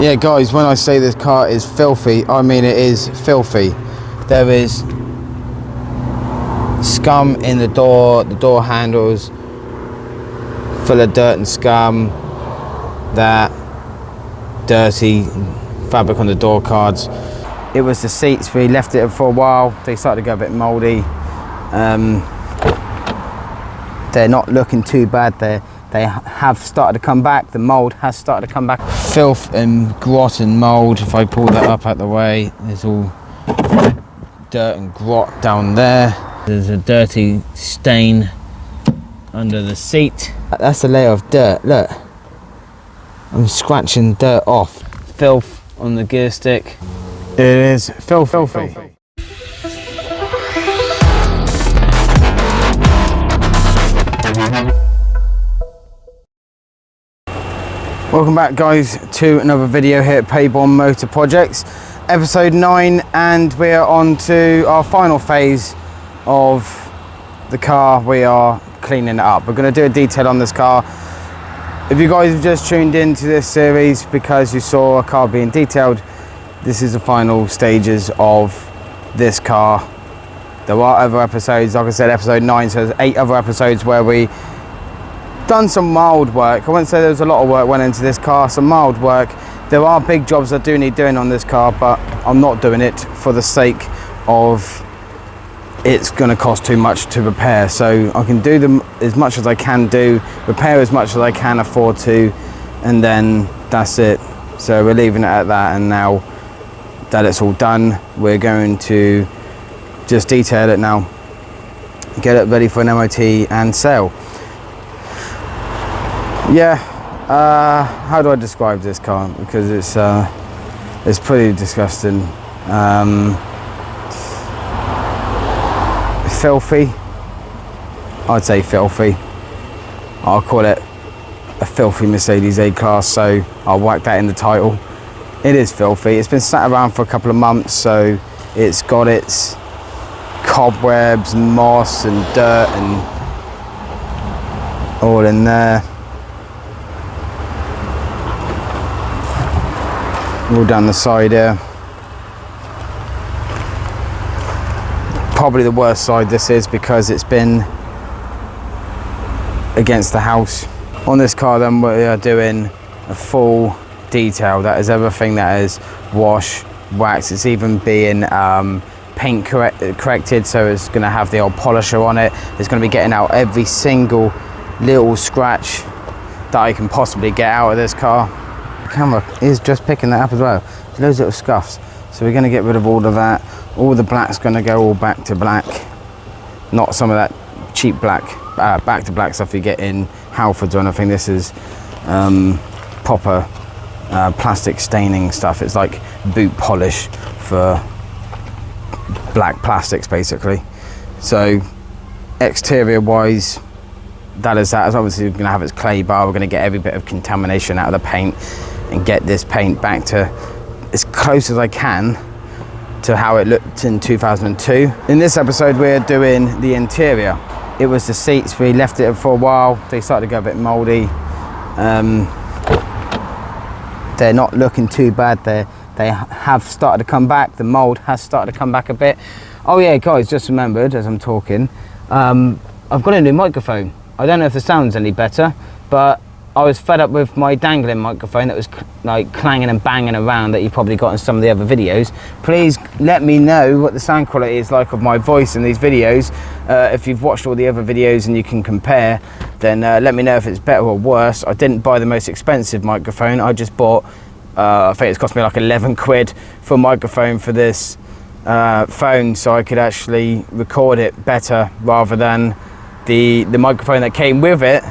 Yeah guys, when I say this car is filthy, I mean it is filthy. There is scum in the door handles, full of dirt and scum. That dirty fabric on the door cards. It was the seats, we left it for a while, they started to go a bit mouldy. They're not looking too bad. They have started to come back. The mould has started to come back. Filth and grot and mould. If I pull that up out the way, there's all dirt and grot down there. There's a dirty stain under the seat. That's a layer of dirt, look. I'm scratching dirt off. Filth on the gear stick. It is filthy. Welcome back guys to another video here at Paybourne Motor Projects, episode 9, and we are on to our final phase of the car. We are cleaning it up. We're going to do a detail on this car. If you guys have just tuned into this series because you saw a car being detailed, this is the final stages of this car. There are other episodes, like I said, episode 9, so there's 8 other episodes where we done some mild work. I wouldn't say there was a lot of work went into this car, some mild work. There are big jobs I do need doing on this car, but I'm not doing it for the sake of it's going to cost too much to repair. So I can do them as much as I can do, repair as much as I can afford to, and then that's it. So we're leaving it at that, and now that it's all done, we're going to just detail it now, get it ready for an MOT and sale. Yeah, how do I describe this car? Because it's pretty disgusting. Filthy. I'd say filthy. I'll call it a filthy Mercedes A-Class, so I'll whack that in the title. It is filthy. It's been sat around for a couple of months, so it's got its cobwebs and moss and dirt and all in there. All down the side here. Probably the worst side this is because it's been against the house. On this car then we are doing a full detail. That is everything that is wash, wax. It's even being paint corrected, so it's going to have the old polisher on it. It's going to be getting out every single little scratch that I can possibly get out of this car. Camera is just picking that up as well. There's loads of little scuffs, so we're going to get rid of all of that. All the black's going to go all back to black, not some of that cheap black, back to black stuff you get in Halfords or anything. This is proper plastic staining stuff. It's like boot polish for black plastics basically. So exterior wise, that is that. It's obviously going to have its clay bar. We're going to get every bit of contamination out of the paint and get this paint back to as close as I can to how it looked in 2002. In this episode we're doing the interior. It was the seats, we left it for a while, they started to go a bit mouldy. They're not looking too bad. They have started to come back. The mould has started to come back a bit. Oh yeah guys, just remembered as I'm talking, I've got a new microphone. I don't know if the sound's any better, but I was fed up with my dangling microphone that was like clanging and banging around that you probably got in some of the other videos. Please let me know what the sound quality is like of my voice in these videos. If you've watched all the other videos and you can compare, then let me know if it's better or worse. I didn't buy the most expensive microphone. I just bought, I think it's cost me like 11 quid for a microphone for this phone, so I could actually record it better rather than the microphone that came with it,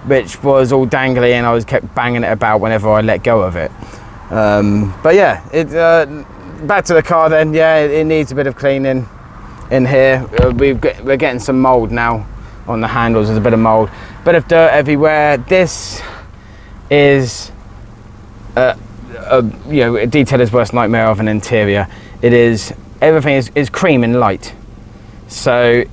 which was all dangly and I was kept banging it about whenever I let go of it. But yeah, back to the car then. Yeah, it needs a bit of cleaning in here. We're getting some mould now on the handles. There's a bit of mould, bit of dirt everywhere. This is you know, a detailer's worst nightmare of an interior. It is, everything is cream and light, so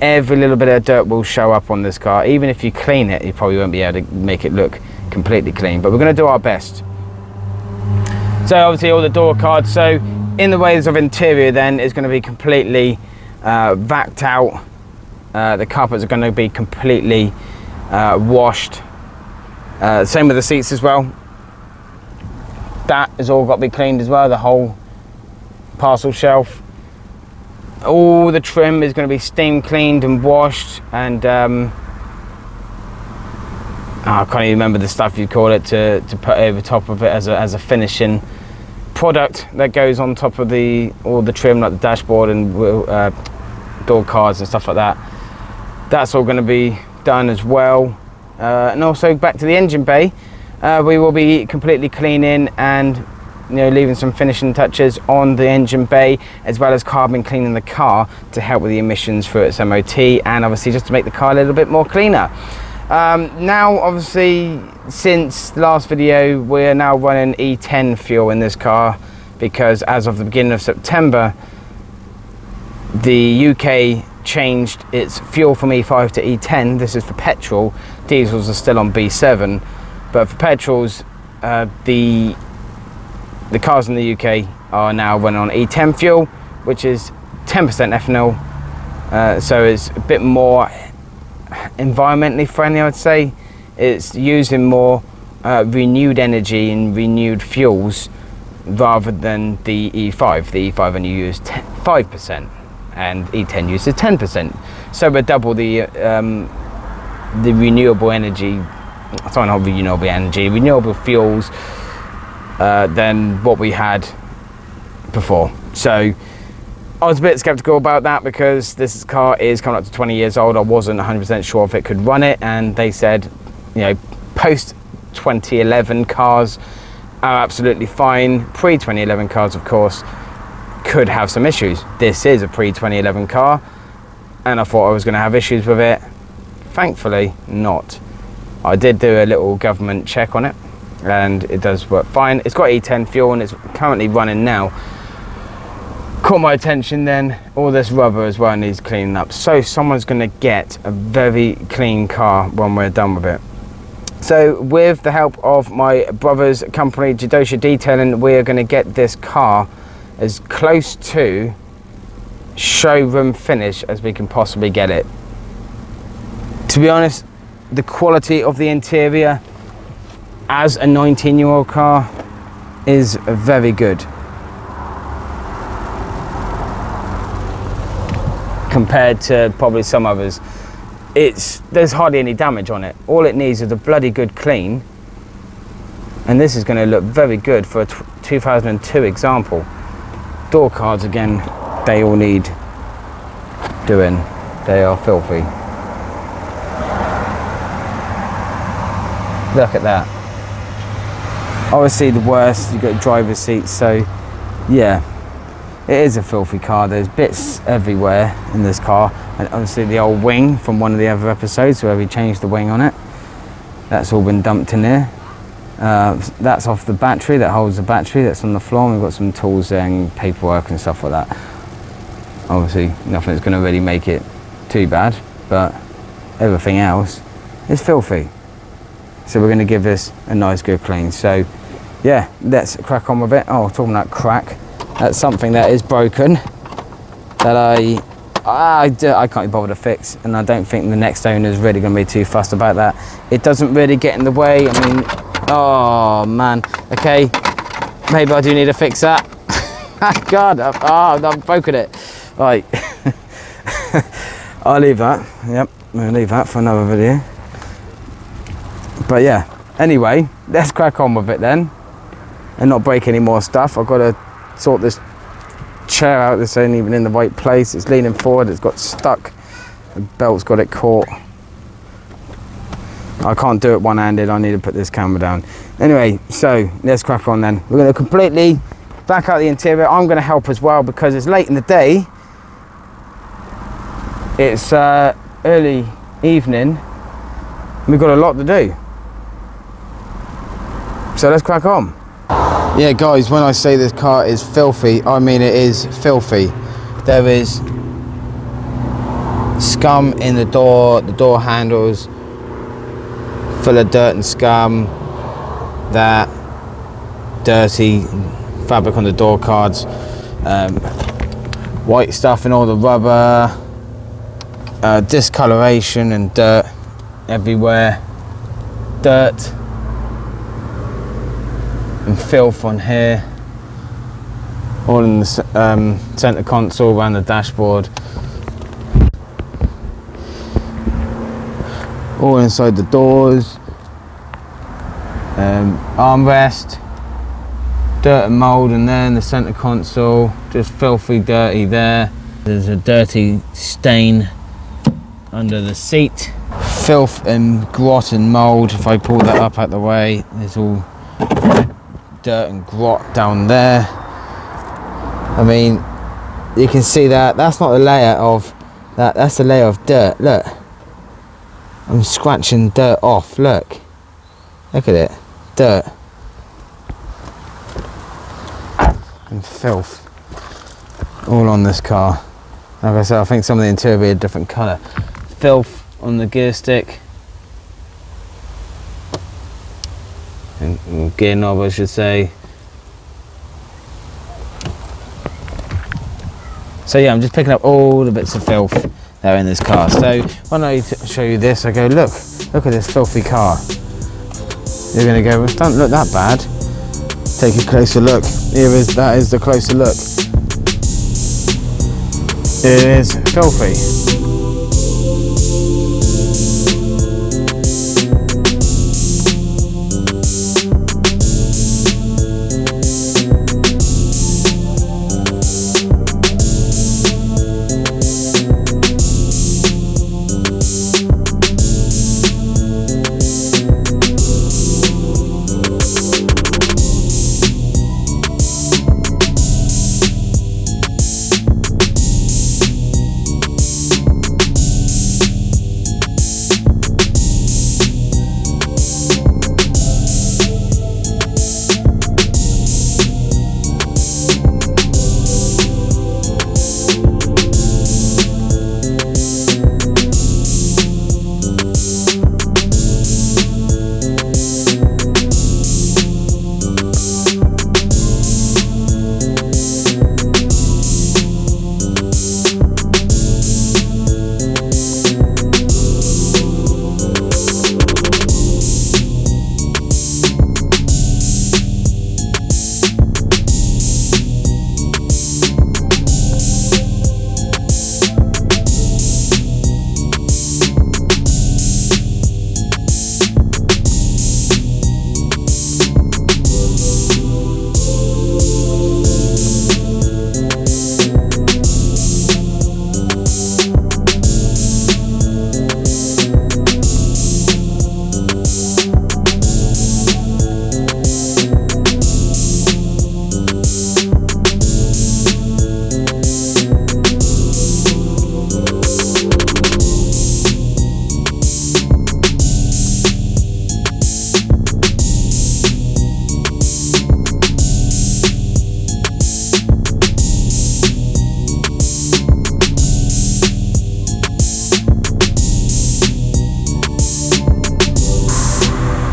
every little bit of dirt will show up on this car. Even if you clean it, you probably won't be able to make it look completely clean, but we're going to do our best. So obviously all the door cards. So in the ways of interior then is going to be completely vacked out. The carpets are going to be completely washed. Same with the seats as well. That has all got to be cleaned as well, the whole parcel shelf. All the trim is going to be steam cleaned and washed, and I can't even remember the stuff you call it to put over top of it as a finishing product that goes on top of all the trim, like the dashboard and door cards and stuff like that. That's all going to be done as well. And also back to the engine bay, we will be completely cleaning and leaving some finishing touches on the engine bay, as well as carbon cleaning the car to help with the emissions for its MOT, and obviously just to make the car a little bit more cleaner. Now obviously since the last video we are now running E10 fuel in this car, because as of the beginning of September the UK changed its fuel from E5 to E10. This is for petrol. Diesels are still on B7, but for petrols the cars in the UK are now running on E10 fuel, which is 10% ethanol, so it's a bit more environmentally friendly, I would say. It's using more renewed energy and renewed fuels rather than the E5. The E5 only used 5% and E10 uses 10%, so we're double the renewable energy, sorry, not renewable energy, renewable fuels than what we had before. So I was a bit skeptical about that, because this car is coming up to 20 years old. I wasn't 100% sure if it could run it, and they said, post 2011 cars are absolutely fine. Pre 2011 cars, of course, could have some issues. This is a pre 2011 car, and I thought I was going to have issues with it. Thankfully not. I did do a little government check on it, and it does work fine. It's got E10 fuel and it's currently running now. Caught my attention then, all this rubber as well needs cleaning up. So someone's going to get a very clean car when we're done with it. So with the help of my brother's company, Jidousha Detailing, we are going to get this car as close to showroom finish as we can possibly get it. To be honest, the quality of the interior as a 19-year-old car is very good compared to probably some others. There's hardly any damage on it. All it needs is a bloody good clean, and this is going to look very good for a 2002 example. Door cards again, they all need doing. They are filthy. Look at that. Obviously the worst, you've got driver's seats, so yeah, it is a filthy car. There's bits everywhere in this car, and obviously the old wing from one of the other episodes where we changed the wing on it, that's all been dumped in there. That's off the battery, that holds the battery, that's on the floor, and we've got some tools there and paperwork and stuff like that. Obviously nothing's going to really make it too bad, but everything else is filthy. So we're going to give this a nice good clean. So yeah, let's crack on with it. Oh, talking about crack, that's something that is broken that I can't be bothered to fix, and I don't think the next owner is really going to be too fussed about that. It doesn't really get in the way. I mean, oh man, okay, maybe I do need to fix that. God, I've broken it. Right, I'll leave that. Yep, I'll leave that for another video. But yeah, anyway, let's crack on with it then and not break any more stuff. I've got to sort this chair out. This ain't even in the right place. It's leaning forward, it's got stuck, the belt's got it caught. I can't do it one-handed, I need to put this camera down. Anyway, so let's crack on then. We're going to completely back out the interior. I'm going to help as well because it's late in the day. It's early evening. We've got a lot to do. So let's crack on. Yeah guys, when I say this car is filthy, I mean it is filthy. There is scum in the door handles, full of dirt and scum that dirty fabric on the door cards, white stuff in all the rubber, discoloration and dirt everywhere, dirt and filth on here, all in the center console, around the dashboard, all inside the doors, armrest, dirt and mould in there in the center console, just filthy dirty there. There's a dirty stain under the seat, filth and grot and mould. If I pull that up out the way, there's all dirt and grot down there. I mean, you can see that that's not a layer of that, that's a layer of dirt. Look, I'm scratching dirt off. Look at it, dirt and filth all on this car. Like I said, I think some of the interior will be a different colour. Filth on the gear stick and gear knob, I should say. So yeah, I'm just picking up all the bits of filth that are in this car. So when I show you this, I go, look at this filthy car. You're gonna go, well, it doesn't look that bad. Take a closer look. That is the closer look. It is filthy.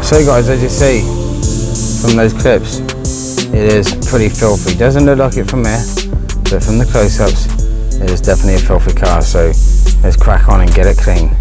So guys, as you see from those clips, it is pretty filthy. Doesn't look like it from here, but from the close-ups, it is definitely a filthy car. So let's crack on and get it clean.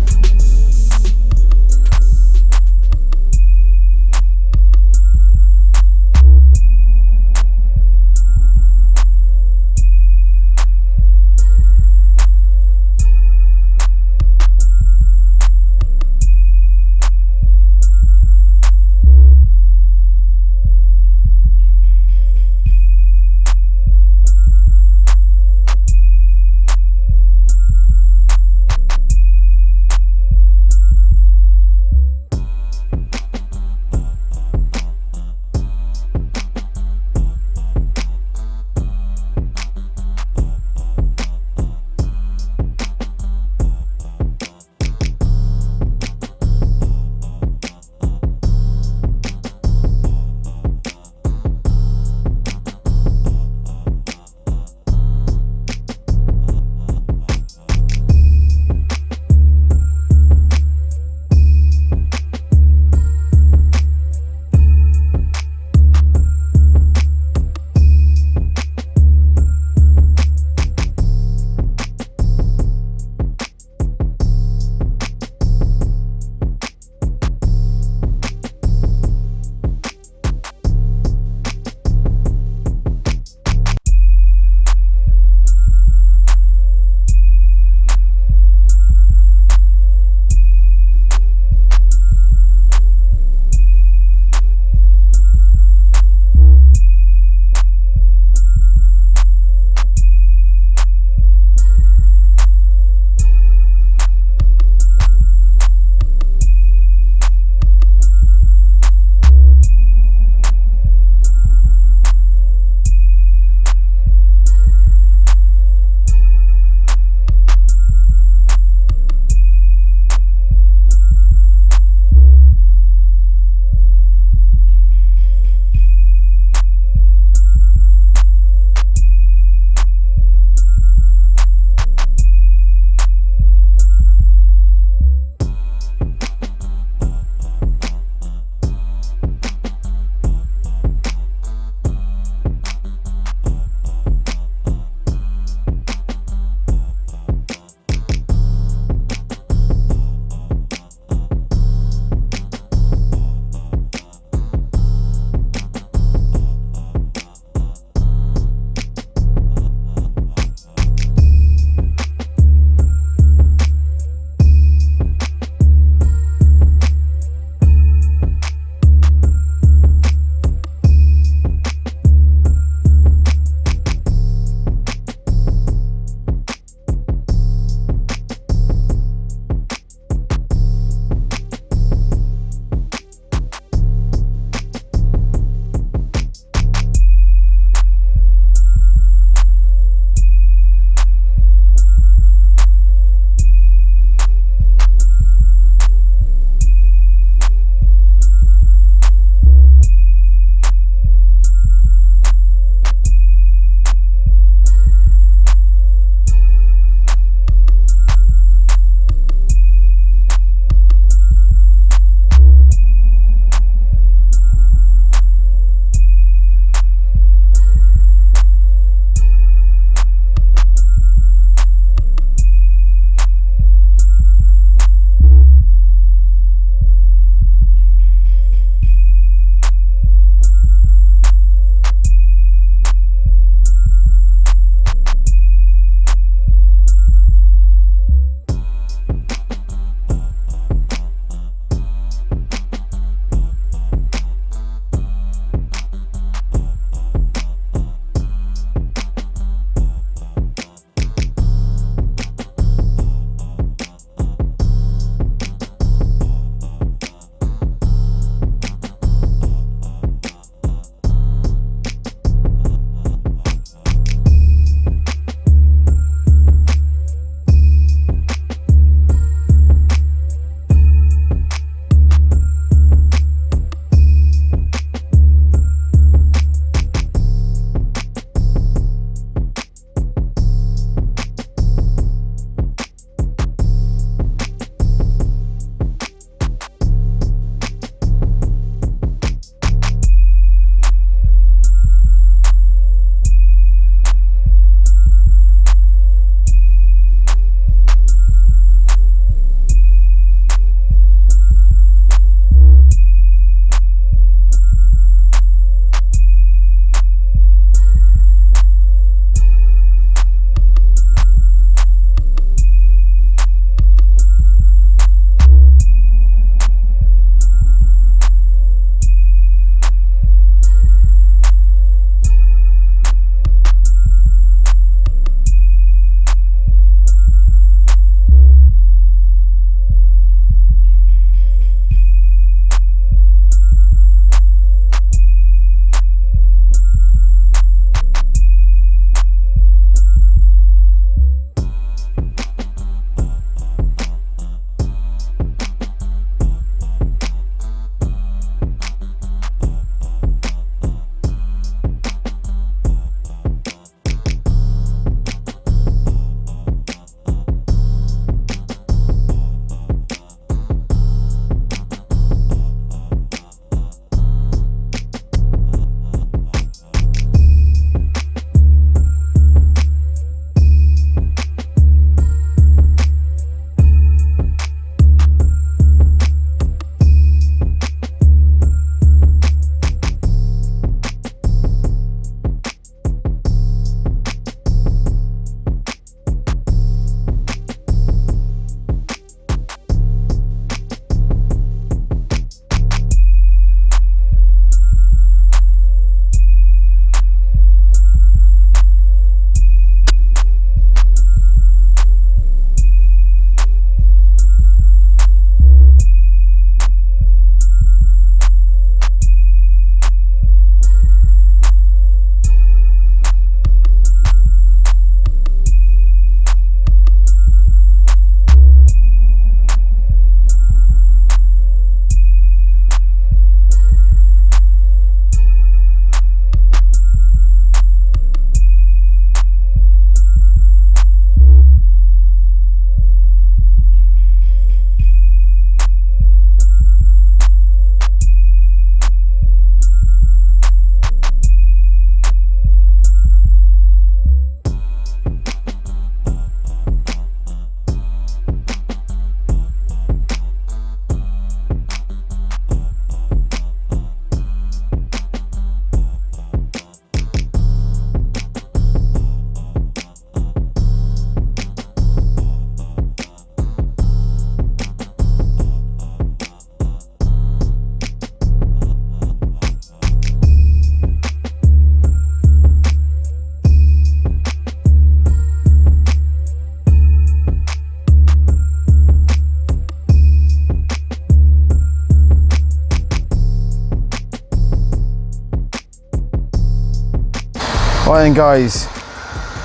Right then guys,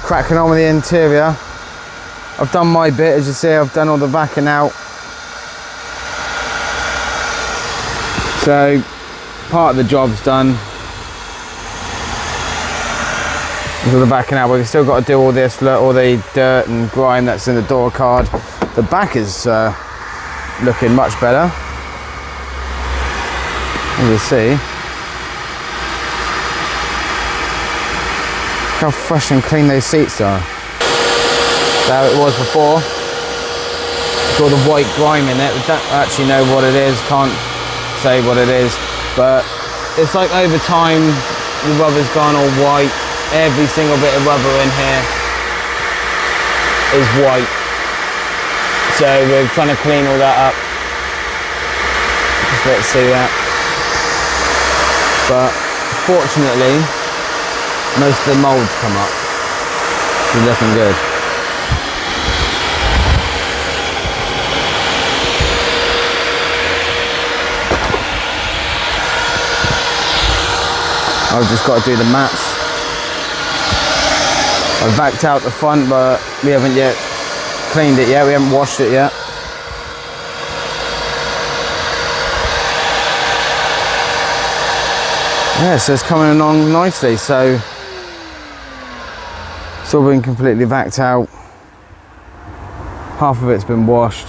cracking on with the interior. I've done my bit, as you see. I've done all the backing out. So part of the job's done. There's all the backing out. We've still got to do all this, look, all the dirt and grime that's in the door card. The back is looking much better, as you see. Look how fresh and clean those seats are. How it was before. It's all the white grime in it. We don't actually know what it is, can't say what it is, but it's like over time the rubber's gone all white. Every single bit of rubber in here is white. So we're trying to clean all that up. Just let's see that. But fortunately, most of the moulds come up. It's looking good. I've just got to do the mats. I've vacked out the front, but we haven't yet cleaned it yet. We haven't washed it yet. Yeah, so it's coming along nicely. So it's all been completely vacked out. Half of it's been washed.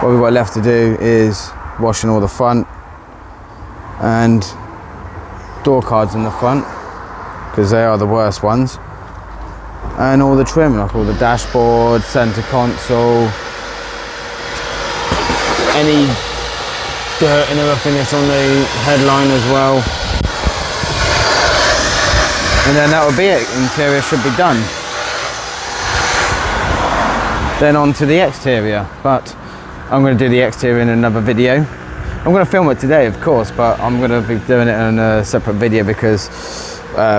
What we've got left to do is washing all the front and door cards in the front, because they are the worst ones, and all the trim, like all the dashboard, center console, any dirt and everything that's on the headline as well. And then that would be it. Interior should be done. Then on to the exterior, but I'm going to do the exterior in another video. I'm going to film it today, of course, but I'm going to be doing it in a separate video because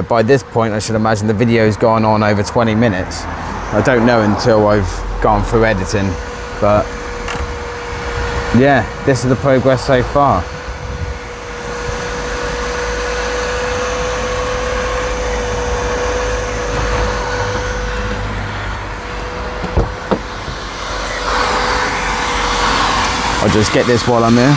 by this point I should imagine the video's gone on over 20 minutes. I don't know until I've gone through editing, but yeah, this is the progress so far. I'll just get this while I'm here.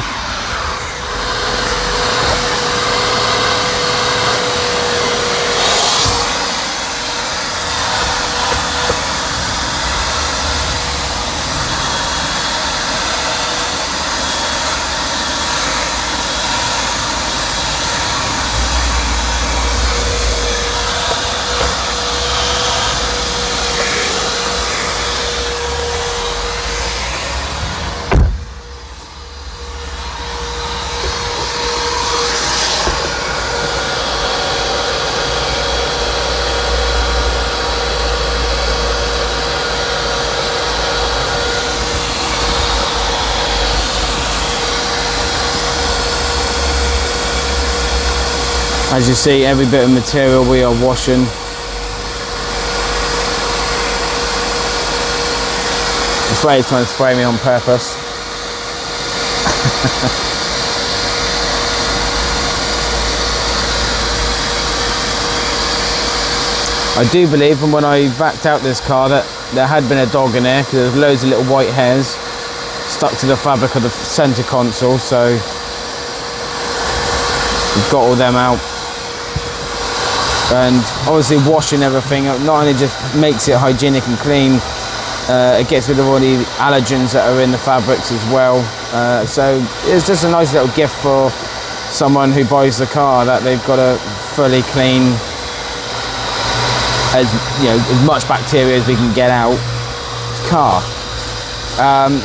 As you see, every bit of material we are washing. The spray is trying to spray me on purpose. I do believe from when I vacked out this car that there had been a dog in there, because there's loads of little white hairs stuck to the fabric of the centre console, so we've got all them out. And obviously washing everything up not only just makes it hygienic and clean, it gets rid of all the allergens that are in the fabrics as well. So it's just a nice little gift for someone who buys the car, that they've got a fully clean, as you know, as much bacteria as we can get out car.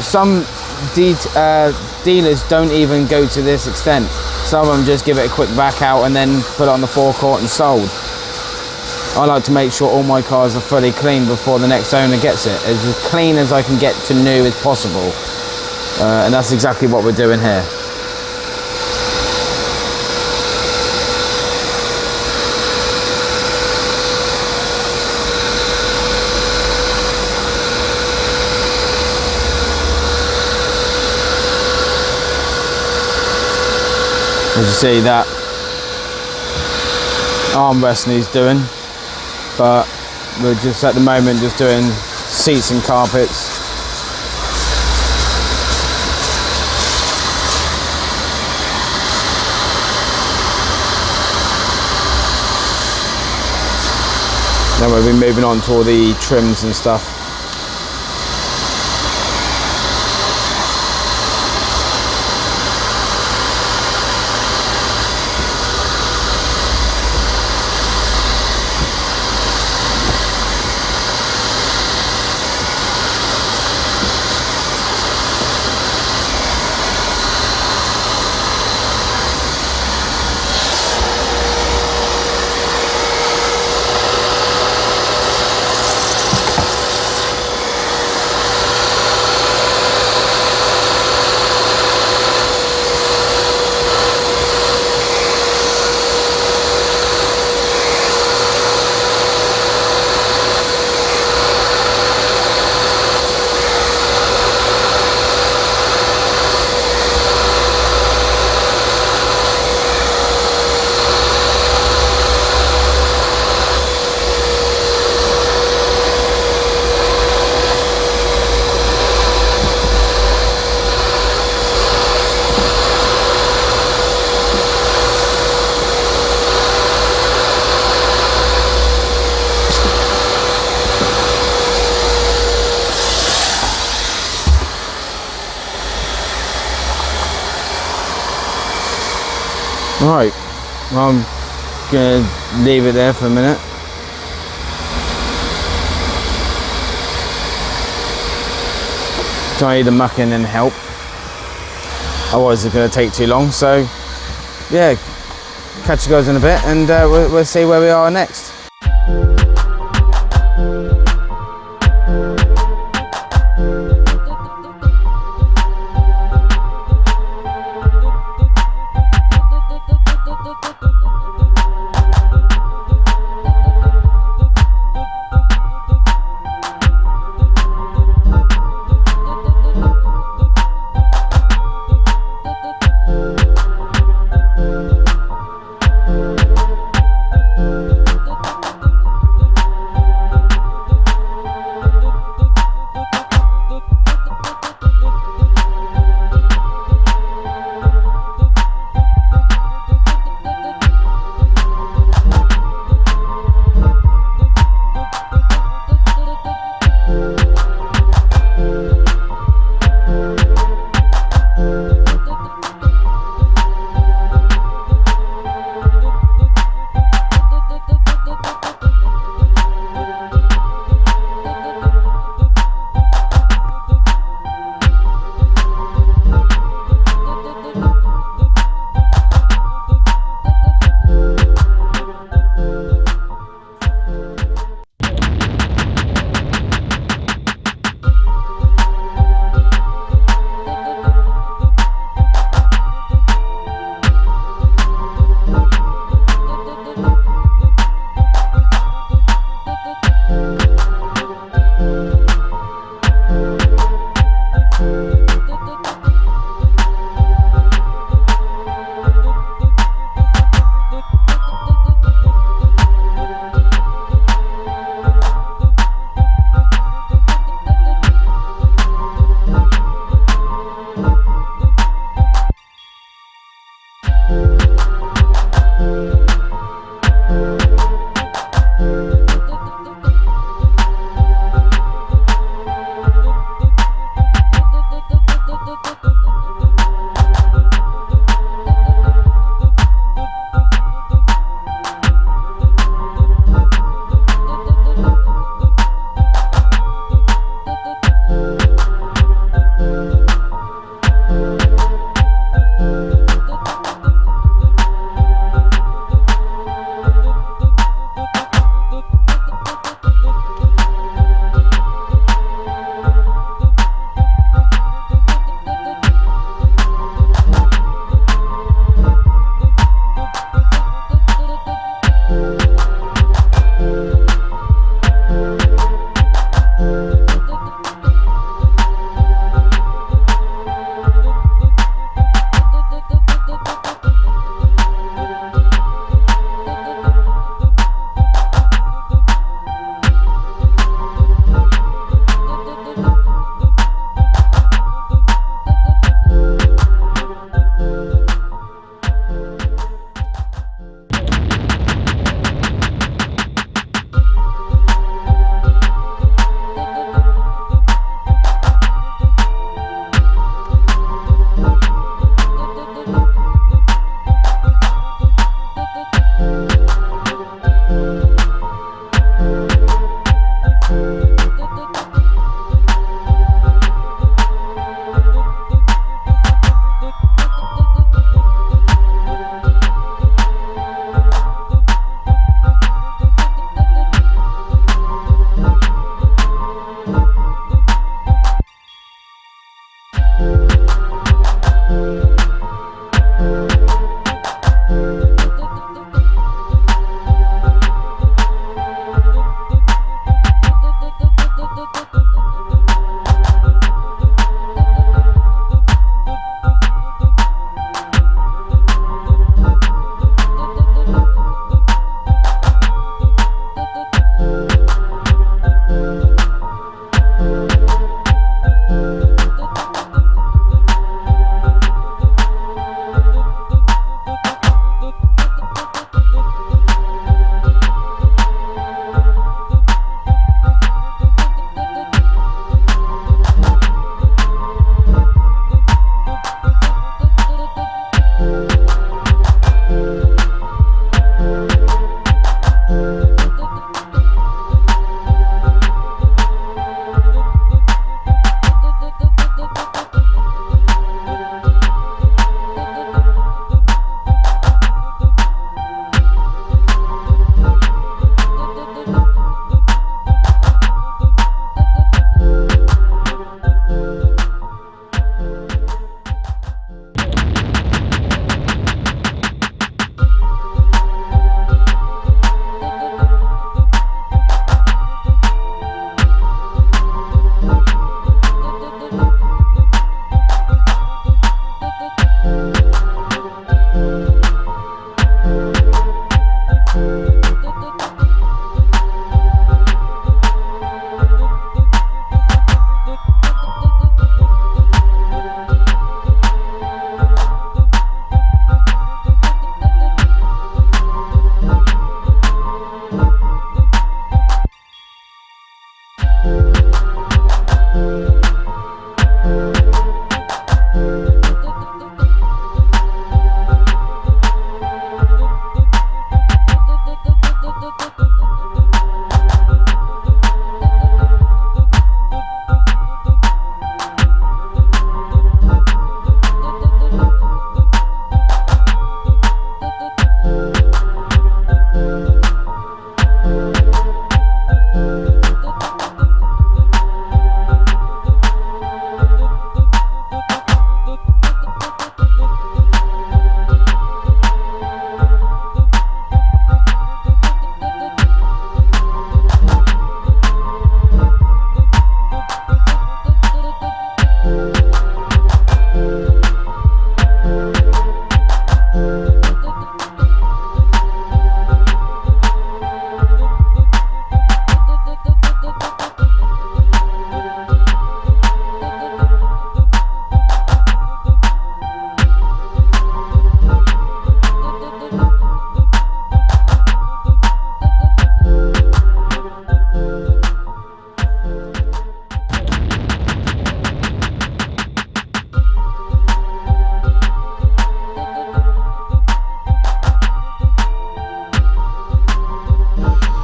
Some dealers don't even go to this extent. Some of them just give it a quick back out and then put it on the forecourt and sold. I like to make sure all my cars are fully clean before the next owner gets it, as clean as I can get to new as possible, and that's exactly what we're doing here. As you see, that armrest needs doing, but we're just at the moment just doing seats and carpets. Then we'll be moving on to all the trims and stuff. Right, well, I'm going to leave it there for a minute. Try to muck in and help, otherwise it's going to take too long. So yeah, catch you guys in a bit, and we'll see where we are next.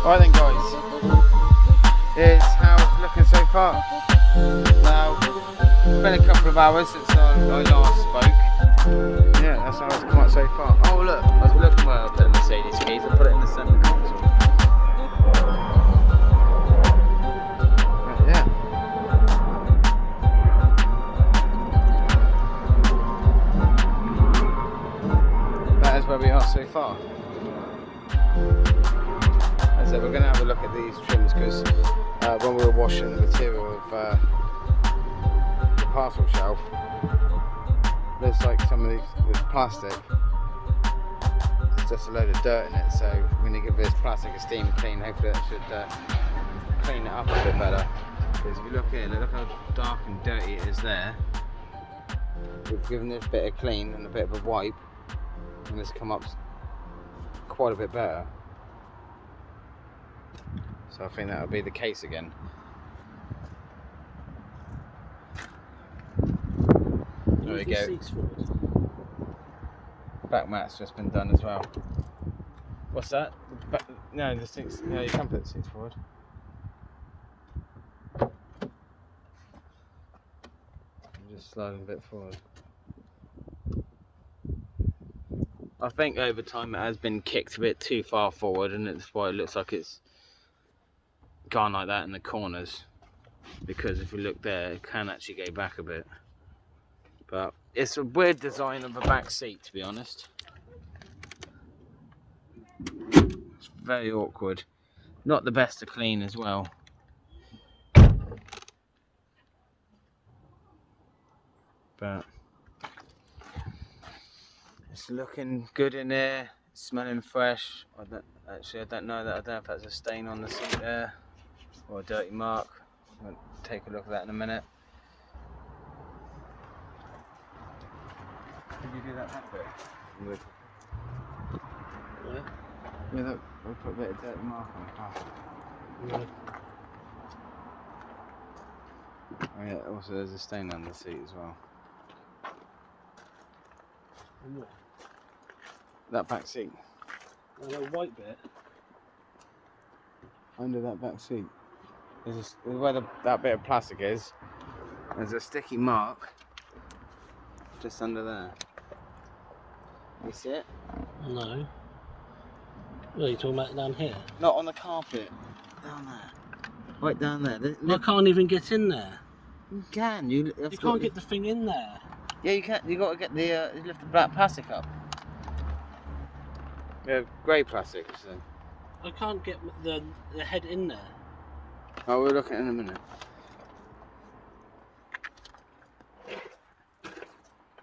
Right then guys, here's how it's looking so far. Now, it's been a couple of hours since I last spoke. Yeah, that's how it's come out so far. Oh look, I was looking where I put the Mercedes keys, I put it in the centre console. But yeah. That is where we are so far. As I said, we're going to have a look at these trims because when we were washing the material of the parcel shelf, looks like some of this plastic, there's just a load of dirt in it, so we're going to give this plastic a steam clean. Hopefully that should clean it up a bit better. Because if you look here, look how dark and dirty it is there. We've given this bit a clean and a bit of a wipe, and it's come up quite a bit better. So I think that'll be the case again. There we go. Back mat's just been done as well. What's that? No, the seats. No, you can put the seats forward. I'm just sliding a bit forward. I think over time it has been kicked a bit too far forward, and that's why it looks like it's gone like that in the corners, because if you look there it can actually go back a bit, but it's a weird design of a back seat, to be honest. It's very awkward, not the best to clean as well, but it's looking good in there, smelling fresh. I don't know that. I don't know if that's a stain on the seat there or a dirty mark. I'll take a look at that in a minute. Could you do that back bit? Would. Yeah, look, we'll put a bit of dirty mark on the car. Yeah. Oh yeah, also there's a stain on the seat as well. What? That back seat. Oh, that white bit? Under that back seat. There's where that bit of plastic is. There's a sticky mark just under there. You see it? No. What are you talking about down here? Not on the carpet. Down there. Right down there. I can't even get in there. You can. You can't get the thing in there. Yeah, you can. You got to get the lift the black plastic up. Yeah, grey plastic. So. I can't get the head in there. Oh, we'll look at it in a minute.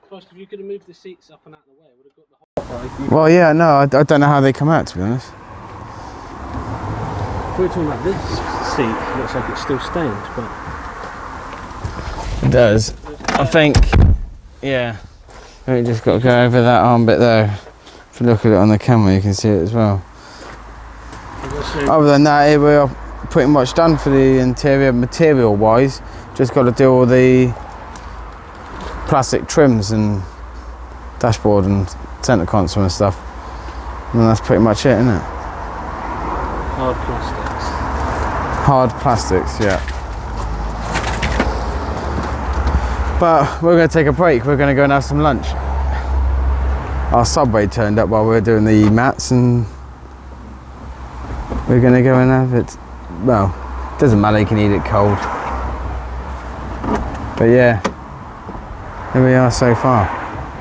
Christ, if you could have moved the seats up and out of the way, I would have got the whole. Well, yeah, no, I don't know how they come out, to be honest. If we're talking about this seat, it looks like it's still stained, but it does. I think, yeah. We just got to go over that arm bit there. If you look at it on the camera, you can see it as well. Other than that, we are pretty much done for the interior material wise. Just got to do all the plastic trims and dashboard and centre console and stuff. And that's pretty much it, isn't it? Hard plastics. Hard plastics, yeah. But we're going to take a break. We're going to go and have some lunch. Our Subway turned up while we were doing the mats, and we're going to go and have it. Well, doesn't matter, you can eat it cold. But yeah, here we are so far.